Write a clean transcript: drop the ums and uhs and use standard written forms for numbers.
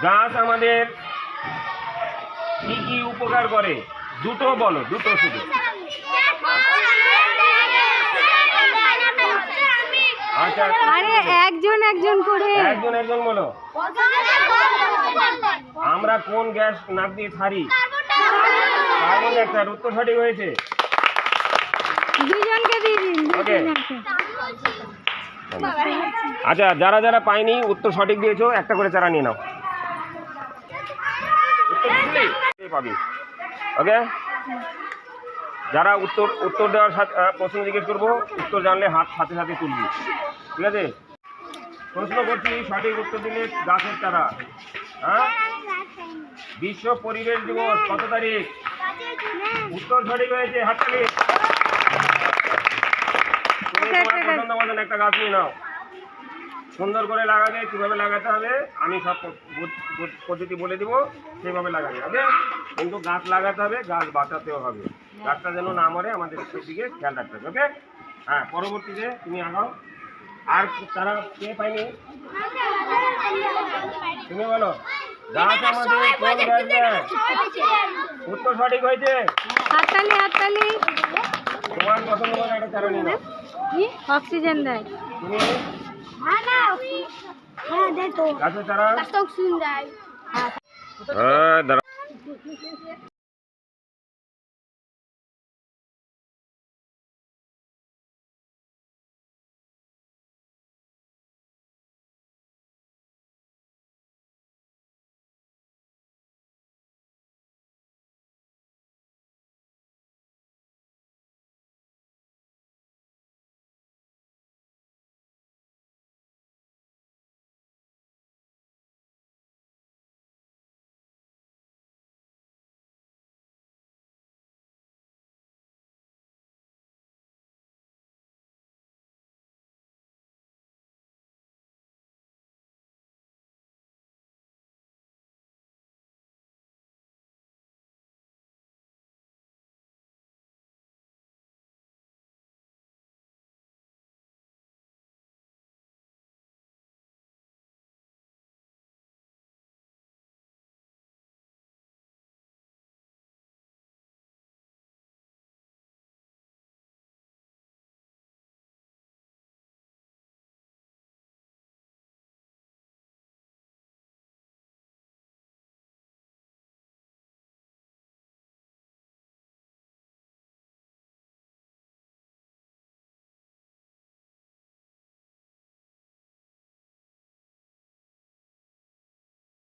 গাছ আমাদের কি কি উপকার করে দুটো বলো, দুটো শুধু। আচ্ছা আরে একজন একজন করে একজন একজন বলো। আমরা কোন গ্যাস নাক দিয়ে ছাড়ি? Carbon dioxide. উত্তর সঠিক হয়েছে। দুজনকে দিয়ে দিন। ওকে। আচ্ছা যারা যারা পায়নি উত্তর সঠিক দিয়েছো একটা করে চারা নিয়ে নাও। পাবি। ওকে, যারা উত্তর দেওয়ার সাথে প্রশ্ন জিজ্ঞেস করবো, উত্তর জানলে হাত সাথে সাথে তুলবি, ঠিক আছে? প্রশ্ন করছি, সঠিক উত্তর দিলে গাছের চারা। হ্যাঁ, বিশ্ব পরিবেশ দিবস কত তারিখ? উত্তর সঠিক হয়েছে, হাততালি। তুমি তোমার পছন্দ মতন একটা গাছ নিয়ে নাও। সুন্দর করে লাগাবে, কীভাবে লাগাতে হবে আমি সব পদ্ধতি বলে দিব, সেইভাবে লাগাবে। ওকে, কিন্তু গাছ লাগাতে হবে, গাছ বাঁচাতেও হবে, গাছটা যেন না মরে, আমাদের সেদিকে খেয়াল রাখতে হবে। ওকে, হ্যাঁ, পরবর্তীতে তুমি আগাও। আর তারা কে পাইনি? তুমি বলো, গাছ আমাদের কোন গ্যাস দেয়? উত্তর সঠিক হয়েছে, হাততালি হাততালি। তোমার পছন্দ মতো একটা চারা নিয়ে নাও। অক্সিজেন দেয়। তুমি গাছের চারা।